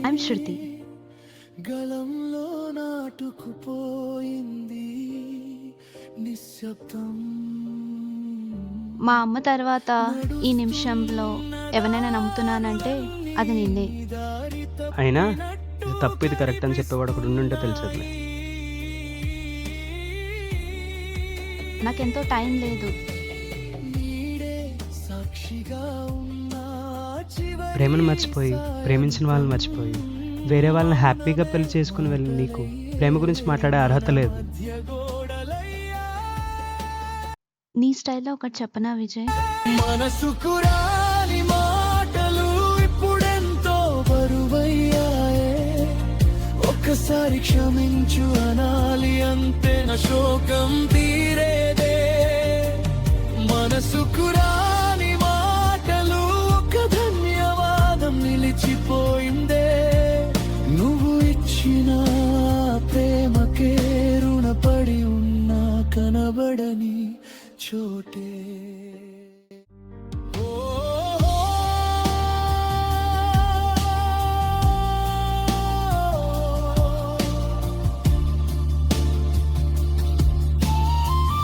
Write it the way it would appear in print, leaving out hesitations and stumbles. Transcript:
I'm శృతి. గలంలో నాటుకుపోయింది నిశ్శబ్దం. మా అమ్మ తర్వాత ఈ నిమిషంలో ఎవరైనా నమ్ముతున్నానంటే అది నిన్నే. అయినా ఇది తప్పు ఇది కరెక్ట్ అని చెప్పేవాడు ఒకడు ఉండుంటే తెలిసేది. నాకెంతో టైం లేదు. ప్రేమను మర్చిపోయి ప్రేమించిన వాళ్ళని మర్చిపోయి వేరే వాళ్ళని హ్యాపీగా పెళ్లి చేసుకుని వెళ్ళి నీకు ప్రేమ గురించి మాట్లాడే అర్హత లేదు. నీ స్టైల్లో ఒకటి చెప్పనా విజయ్? మనసుకు రాని మాటలు ఇప్పుడెంతో బరువయ్యాయే. ఒక్కసారి క్షమించు అనాలి అంతే, నా శోకం తీరేదే. మనసుకు రాని మాటలు ఒక ధన్యవాదం నిలిచిపోయిందే. నువ్వు ఇచ్చిన ప్రేమకే రుణపడి ఉన్నా కనబడని చోటే.